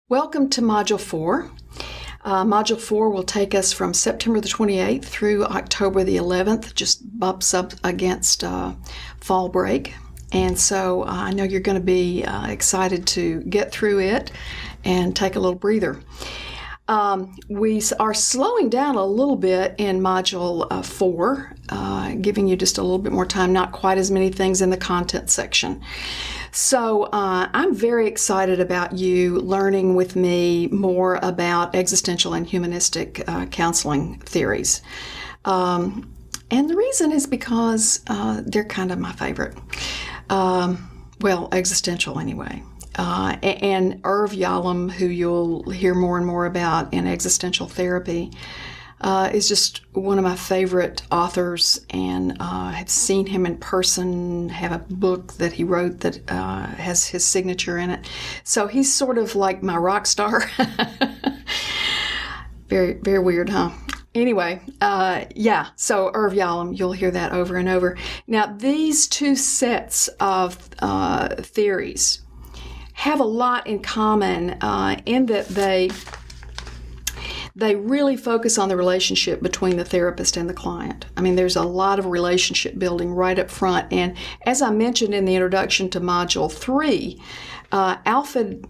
Welcome to Module 4. Module 4 will take us from September the 28th through October the 11th, just bumps up against fall break. And so I know you're going to be excited to get through it and take a little breather. We are slowing down a little bit in Module 4, giving you just a little bit more time, not quite as many things in the content section. So I'm very excited about you learning with me more about existential and humanistic counseling theories. And the reason is because they're kind of my favorite. Well, existential anyway. And Irv Yalom, who you'll hear more and more about in Existential Therapy, is just one of my favorite authors, and have seen him in person, have a book that he wrote that has his signature in it. So he's sort of like my rock star. Very, very weird, huh? Anyway, so Irv Yalom, you'll hear that over and over. Now, these two sets of theories have a lot in common in that they really focus on the relationship between the therapist and the client. I mean, there's a lot of relationship building right up front. And as I mentioned in the introduction to Module 3, Alfred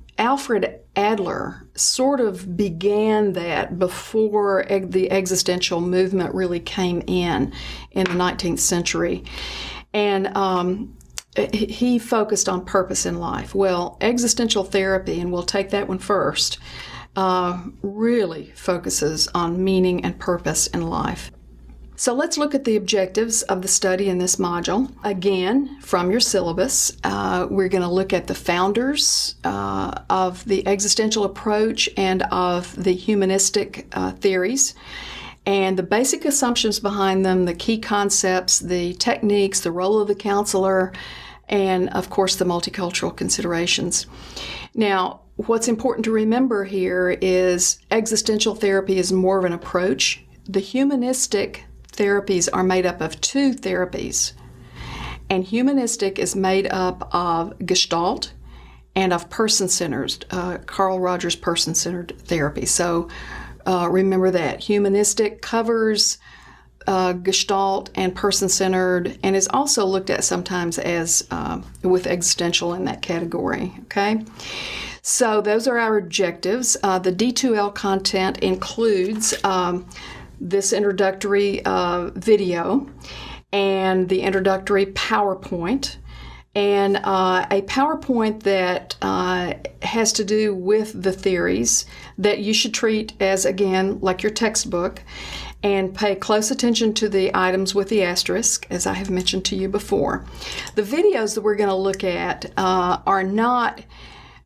Adler sort of began that before the existential movement really came in the 19th century. And he focused on purpose in life. Well, existential therapy, and we'll take that one first, really focuses on meaning and purpose in life. So let's look at the objectives of the study in this module. Again, from your syllabus, we're going to look at the founders of the existential approach and of the humanistic theories, and the basic assumptions behind them, the key concepts, the techniques, the role of the counselor, and of course the multicultural considerations. Now, what's important to remember here is existential therapy is more of an approach. The humanistic therapies are made up of two therapies, and humanistic is made up of Gestalt and of person-centered, Carl Rogers person-centered therapy. So remember that. Humanistic covers Gestalt and person-centered, and is also looked at sometimes as with existential in that category, okay? So those are our objectives. The D2L content includes this introductory video and the introductory PowerPoint, and a PowerPoint that has to do with the theories that you should treat as, again, like your textbook, and pay close attention to the items with the asterisk, as I have mentioned to you before. The videos that we're going to look at are not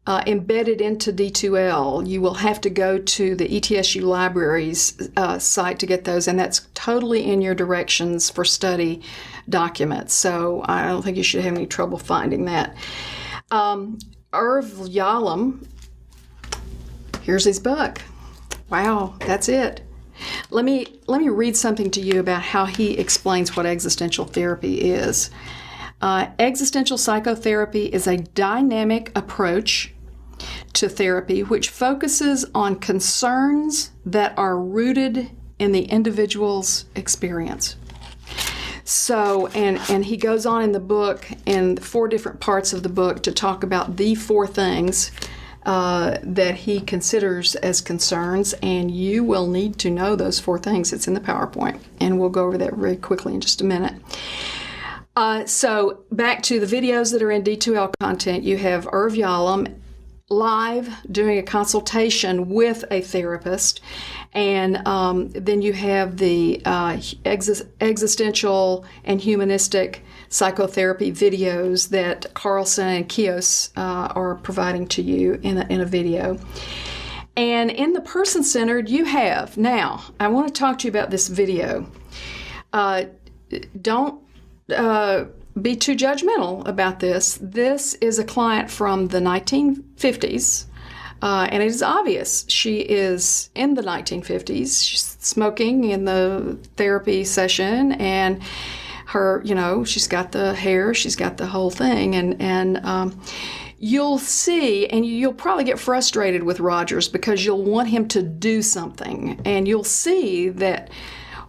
embedded into D2L. You will have to go to the ETSU library's site to get those, and that's totally in your directions for study documents. So I don't think you should have any trouble finding that. Irv Yalom, here's his book. Wow, that's it. Let me read something to you about how he explains what existential therapy is. Existential psychotherapy is a dynamic approach to therapy which focuses on concerns that are rooted in the individual's experience. So, and he goes on in the book, in 4 different parts of the book, to talk about the 4 things that he considers as concerns, and you will need to know those 4 things. It's in the PowerPoint, and we'll go over that very quickly in just a minute. So back to the videos that are in D2L content, you have Irv Yalom live doing a consultation with a therapist, and then you have the existential and humanistic psychotherapy videos that Carlson and Kios are providing to you in a video. And in the person-centered, you have, now, I want to talk to you about this video. Don't be too judgmental about this. This is a client from the 1950s, and it is obvious she is in the 1950s. She's smoking in the therapy session, and her, she's got the hair, she's got the whole thing, and you'll see, and you'll probably get frustrated with Rogers because you'll want him to do something, and you'll see that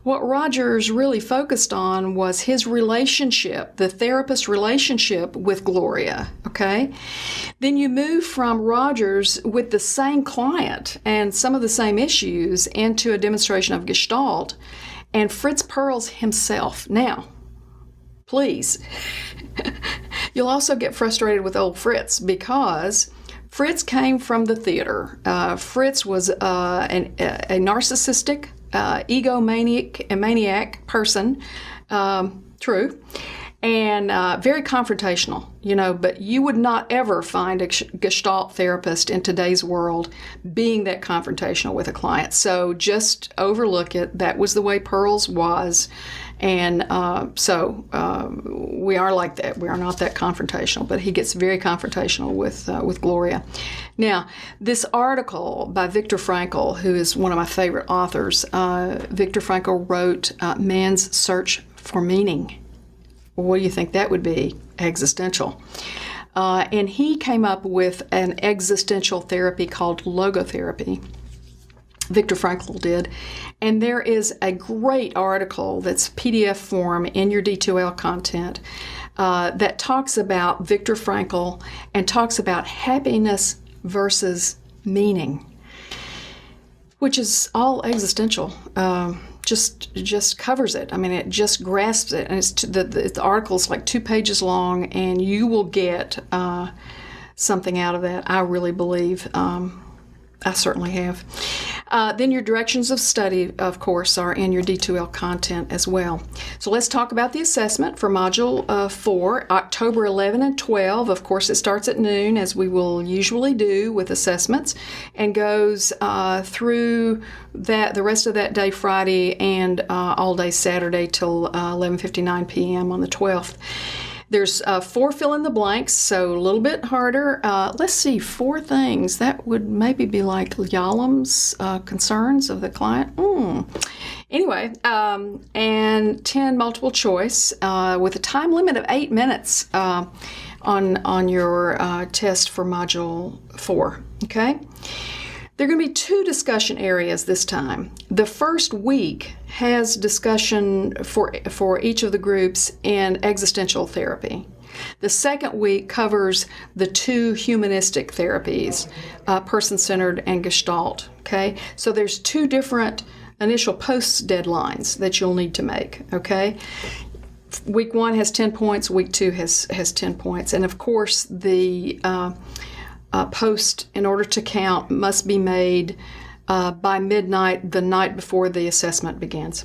what Rogers really focused on was his relationship, the therapist's relationship with Gloria, okay? Then you move from Rogers with the same client and some of the same issues into a demonstration of Gestalt and Fritz Perls himself. Now, please, you'll also get frustrated with old Fritz because Fritz came from the theater. Fritz was a narcissistic, egomaniac person, true, and very confrontational, but you would not ever find a Gestalt therapist in today's world being that confrontational with a client. So just overlook it. That was the way Perls was. And so we are like that. We are not that confrontational, but he gets very confrontational with Gloria. Now, this article by Viktor Frankl, who is one of my favorite authors, Viktor Frankl wrote Man's Search for Meaning. Well, what do you think that would be? Existential. And he came up with an existential therapy called logotherapy. Viktor Frankl did. And there is a great article that's PDF form in your D2L content that talks about Viktor Frankl and talks about happiness versus meaning, which is all existential. Just covers it. I mean, it just grasps it. And the article's like 2 pages long, and you will get something out of that, I really believe. I certainly have. Then your directions of study, of course, are in your D2L content as well. So let's talk about the assessment for Module 4, October 11 and 12. Of course, it starts at noon, as we will usually do with assessments, and goes through the rest of that day, Friday, and all day Saturday till 11:59 p.m. on the 12th. There's 4 fill-in-the-blanks, so a little bit harder. Let's see, 4 things. That would maybe be like Yalom's concerns of the client. Anyway, and 10 multiple choice with a time limit of 8 minutes on your test for Module 4, okay? There are going to be 2 discussion areas this time. The first week has discussion for each of the groups in existential therapy. The second week covers the 2 humanistic therapies, person-centered and Gestalt, okay? So there's 2 different initial post deadlines that you'll need to make, okay? Week 1 has 10 points, week 2 has 10 points. And of course, the post, in order to count, must be made by midnight the night before the assessment begins.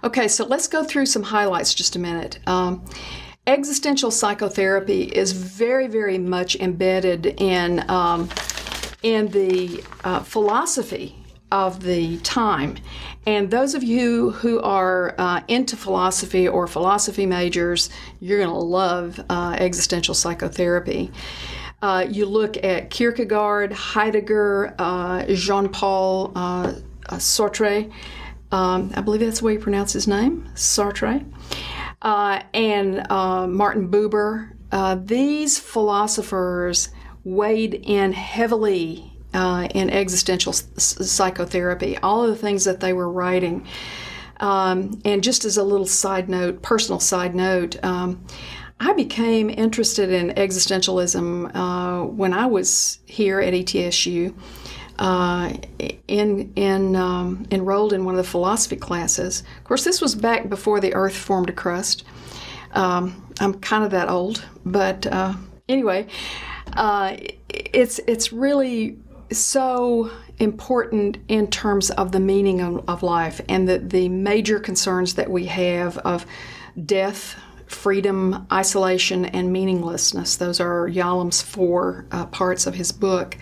Okay, so let's go through some highlights just a minute. Existential psychotherapy is very, very much embedded in the philosophy of the time. And those of you who are into philosophy or philosophy majors, you're going to love existential psychotherapy. You look at Kierkegaard, Heidegger, Jean-Paul Sartre. I believe that's the way you pronounce his name, Sartre. And Martin Buber. These philosophers weighed in heavily in existential psychotherapy, all of the things that they were writing. And just as a little side note, personal side note, I became interested in existentialism when I was here at ETSU, enrolled in one of the philosophy classes. Of course, this was back before the Earth formed a crust. I'm kind of that old, but anyway, it's really so important in terms of the meaning of life and the major concerns that we have of death, freedom, isolation, and meaninglessness. Those are Yalom's 4 parts of his book.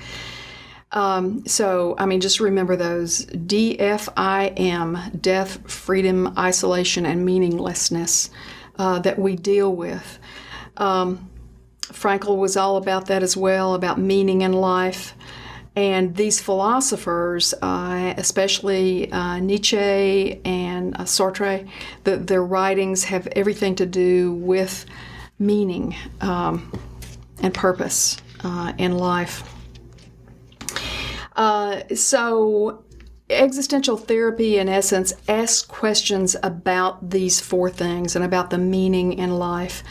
So, I mean, just remember those. DFIM, death, freedom, isolation, and meaninglessness that we deal with. Frankl was all about that as well, about meaning in life. And these philosophers, especially Nietzsche and Sartre, their writings have everything to do with meaning. and purpose in life. So existential therapy, in essence, asks questions about these four things and about the meaning in life,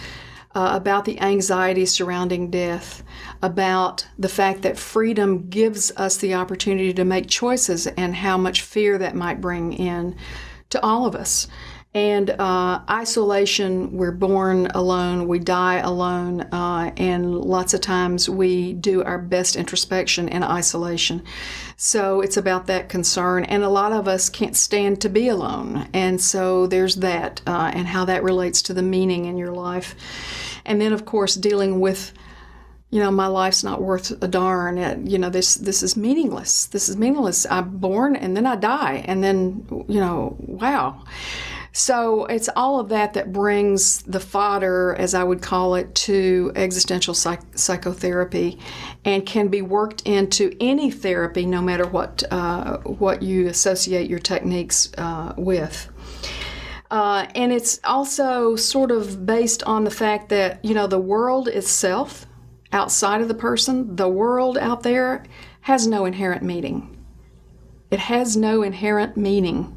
about the anxiety surrounding death, about the fact that freedom gives us the opportunity to make choices and how much fear that might bring in to all of us. And isolation, we're born alone, we die alone, and lots of times we do our best introspection in isolation. So it's about that concern, and a lot of us can't stand to be alone. And so there's that, and how that relates to the meaning in your life. And then, of course, dealing with, my life's not worth a darn. This is meaningless. This is meaningless. I'm born and then I die, and then, wow. So it's all of that brings the fodder, as I would call it, to existential psychotherapy, and can be worked into any therapy, no matter what you associate your techniques with. And it's also sort of based on the fact that, the world itself, outside of the person, the world out there, has no inherent meaning. It has no inherent meaning.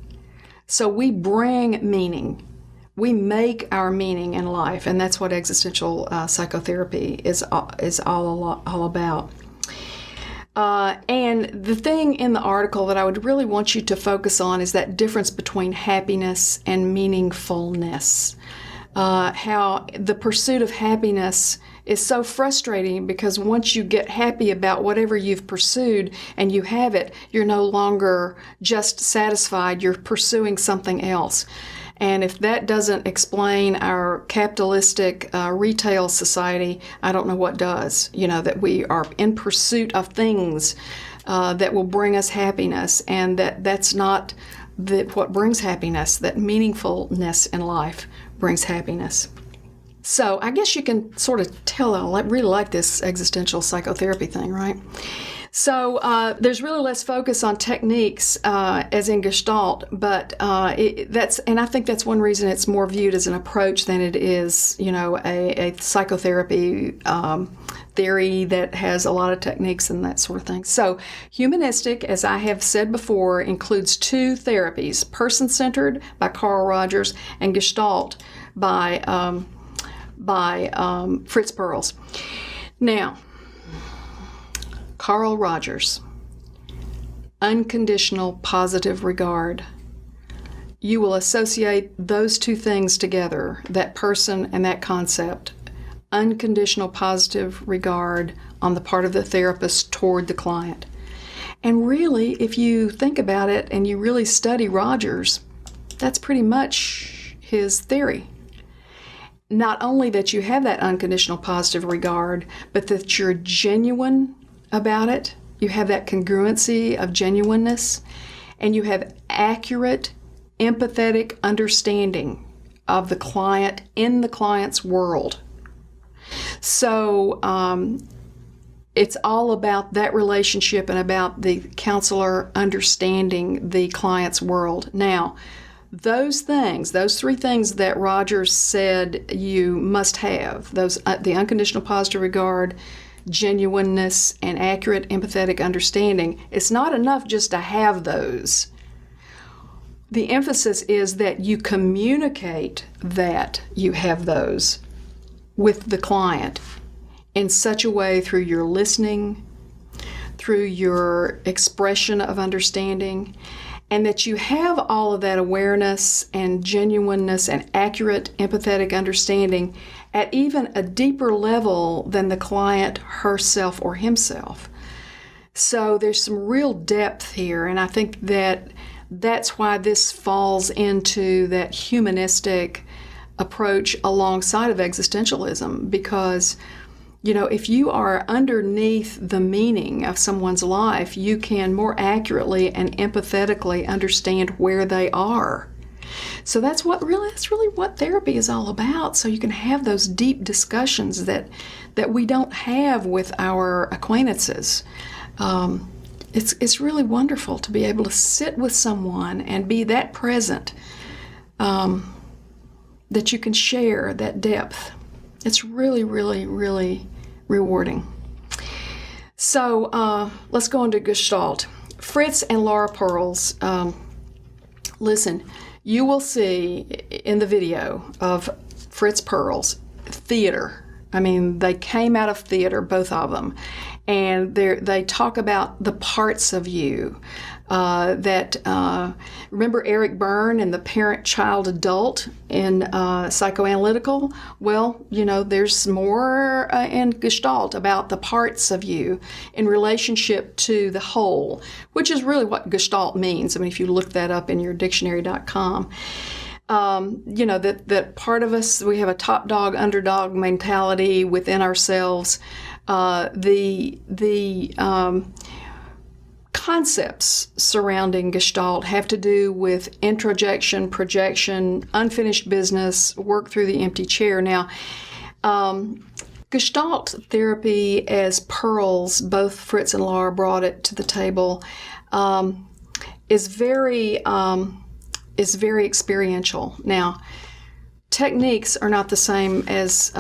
So we bring meaning. We make our meaning in life, and that's what existential psychotherapy is all about. And the thing in the article that I would really want you to focus on is that difference between happiness and meaningfulness. How the pursuit of happiness is so frustrating, because once you get happy about whatever you've pursued and you have it, you're no longer just satisfied, you're pursuing something else. And if that doesn't explain our capitalistic retail society, I don't know what does. That we are in pursuit of things that will bring us happiness, and that's not what brings happiness. That meaningfulness in life brings happiness. So I guess you can sort of tell I really like this existential psychotherapy thing, right? So there's really less focus on techniques as in Gestalt, but and I think that's one reason it's more viewed as an approach than it is, a psychotherapy theory that has a lot of techniques and that sort of thing. So humanistic, as I have said before, includes two therapies: person-centered by Carl Rogers and Gestalt by Fritz Perls. Now, Carl Rogers, unconditional positive regard. You will associate those two things together, that person and that concept. Unconditional positive regard on the part of the therapist toward the client. And really, if you think about it and you really study Rogers, that's pretty much his theory. Not only that you have that unconditional positive regard, but that you're genuine about it. You have that congruency of genuineness, and you have accurate, empathetic understanding of the client in the client's world. So it's all about that relationship and about the counselor understanding the client's world. Now, those three things that Rogers said you must have, the unconditional positive regard, genuineness, and accurate empathetic understanding, it's not enough just to have those. The emphasis is that you communicate that you have those with the client in such a way, through your listening, through your expression of understanding, and that you have all of that awareness and genuineness and accurate empathetic understanding at even a deeper level than the client herself or himself. So there's some real depth here, and I think that's why this falls into that humanistic approach alongside of existentialism, because if you are underneath the meaning of someone's life, you can more accurately and empathetically understand where they are. So that's really what therapy is all about. So you can have those deep discussions that we don't have with our acquaintances. It's really wonderful to be able to sit with someone and be that present, that you can share that depth. It's really, really, really, rewarding. So let's go into Gestalt. Fritz and Laura Perls, listen, you will see in the video of Fritz Perls theater. I mean, they came out of theater, both of them, and they talk about the parts of you remember Eric Berne and the parent-child-adult in psychoanalytical? Well, there's more in Gestalt about the parts of you in relationship to the whole, which is really what Gestalt means. I mean, if you look that up in your dictionary.com. That part of us, we have a top dog, underdog mentality within ourselves. The concepts surrounding Gestalt have to do with introjection, projection, unfinished business, work through the empty chair. Now, Gestalt therapy, as Perls, both Fritz and Laura brought it to the table, is very experiential. Now, techniques are not the same as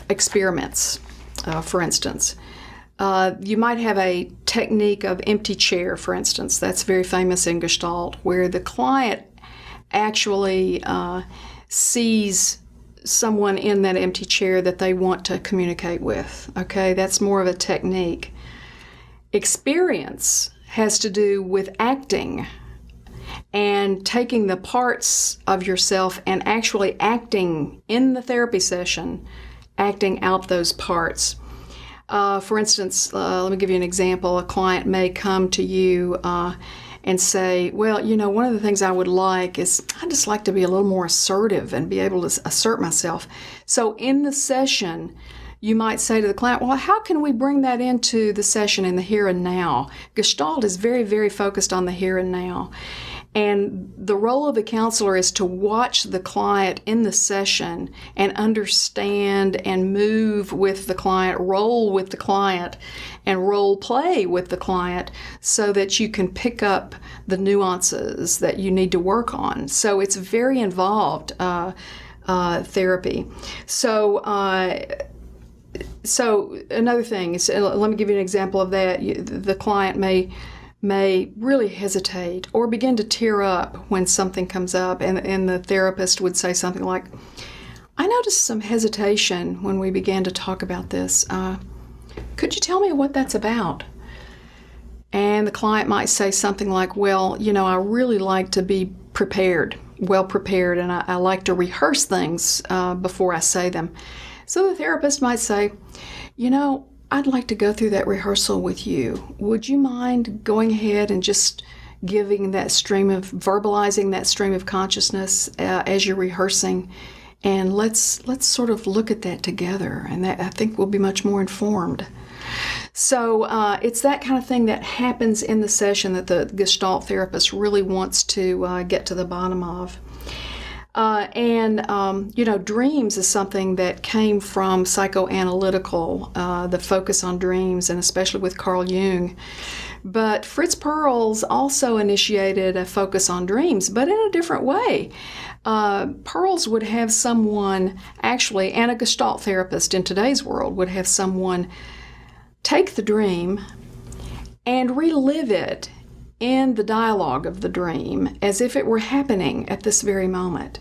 experiments, for instance. You might have a technique of empty chair, for instance. That's very famous in Gestalt, where the client actually sees someone in that empty chair that they want to communicate with. Okay, that's more of a technique. Experience has to do with acting and taking the parts of yourself and actually acting in the therapy session, acting out those parts. For instance, let me give you an example. A client may come to you and say, well, one of the things I would like is I just like to be a little more assertive and be able to assert myself. So in the session, you might say to the client, well, how can we bring that into the session in the here and now? Gestalt is very, very focused on the here and now. And the role of the counselor is to watch the client in the session and understand and move with the client, roll with the client, and role play with the client so that you can pick up the nuances that you need to work on. So it's very involved therapy. So another thing is, let me give you an example of that. The client may really hesitate or begin to tear up when something comes up, and the therapist would say something like, I noticed some hesitation when we began to talk about this. Could you tell me what that's about? And the client might say something like, well, I really like to be prepared, well prepared, and I like to rehearse things before I say them. So the therapist might say, I'd like to go through that rehearsal with you. Would you mind going ahead and just verbalizing that stream of consciousness as you're rehearsing? And let's sort of look at that together, and that I think we'll be much more informed. So it's that kind of thing that happens in the session that the Gestalt therapist really wants to get to the bottom of. Dreams is something that came from psychoanalytical, the focus on dreams, and especially with Carl Jung. But Fritz Perls also initiated a focus on dreams, but in a different way. Perls would have someone, actually, and a Gestalt therapist in today's world would have someone take the dream and relive it in the dialogue of the dream as if it were happening at this very moment.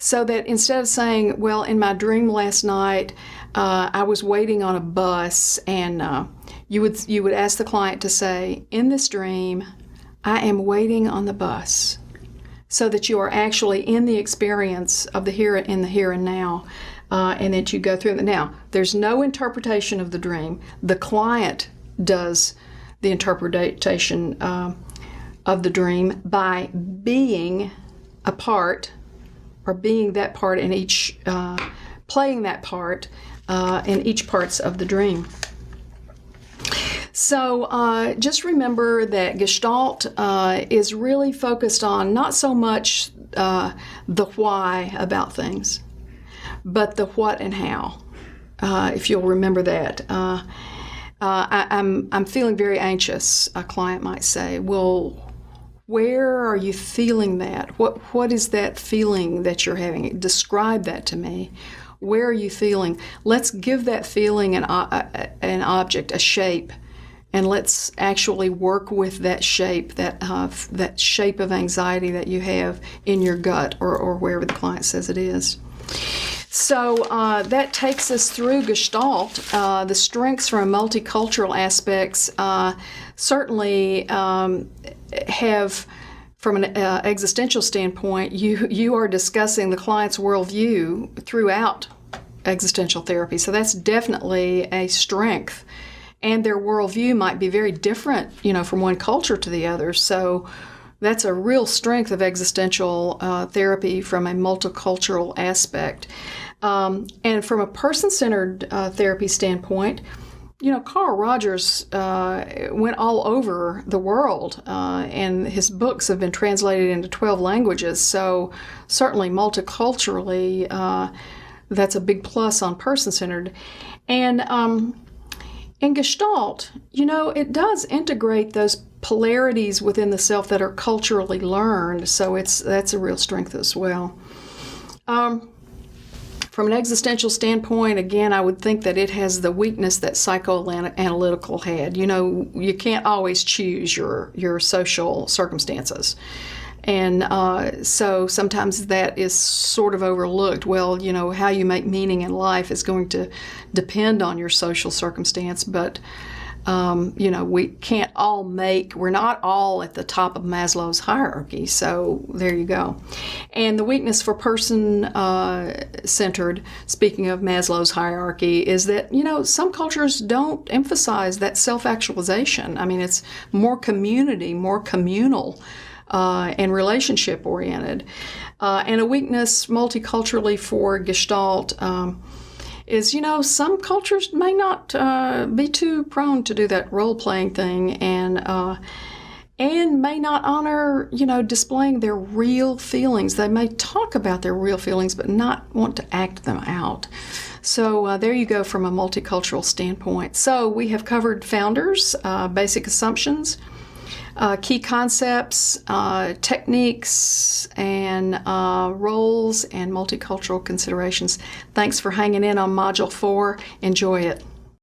So that instead of saying, well, in my dream last night, I was waiting on a bus, and you would ask the client to say, in this dream, I am waiting on the bus, so that you are actually in the experience of the here and now, and that you go through it. Now, there's no interpretation of the dream. The client does the interpretation of the dream by being a part, or being that part in each, playing that part in each parts of the dream. So just remember that Gestalt is really focused on not so much the why about things, but the what and how, if you'll remember that. I'm feeling very anxious, a client might say. Well, where are you feeling that? What is that feeling that you're having? Describe that to me. Where are you feeling? Let's give that feeling an object, a shape, and let's actually work with that shape, that shape of anxiety that you have in your gut or wherever the client says it is. So that takes us through Gestalt. The strengths from multicultural aspects certainly have, from an existential standpoint, you are discussing the client's worldview throughout existential therapy. So that's definitely a strength. And their worldview might be very different, from one culture to the other. So that's a real strength of existential therapy from a multicultural aspect. And from a person-centered therapy standpoint, Carl Rogers went all over the world, and his books have been translated into 12 languages. So certainly multiculturally, that's a big plus on person-centered. And in Gestalt, it does integrate those polarities within the self that are culturally learned, so that's a real strength as well. From an existential standpoint, again, I would think that it has the weakness that psychoanalytical had. You can't always choose your social circumstances. And so sometimes that is sort of overlooked. Well, how you make meaning in life is going to depend on your social circumstance, but we can't all we're not all at the top of Maslow's hierarchy, so there you go. And the weakness for person-centered, speaking of Maslow's hierarchy, is that, some cultures don't emphasize that self-actualization. I mean, it's more community, more communal, and relationship-oriented. And a weakness multiculturally for Gestalt is, some cultures may not be too prone to do that role-playing thing and may not honor, displaying their real feelings. They may talk about their real feelings but not want to act them out. So there you go from a multicultural standpoint. So we have covered founders, basic assumptions, key concepts, techniques, and roles, and multicultural considerations. Thanks for hanging in on Module 4. Enjoy it.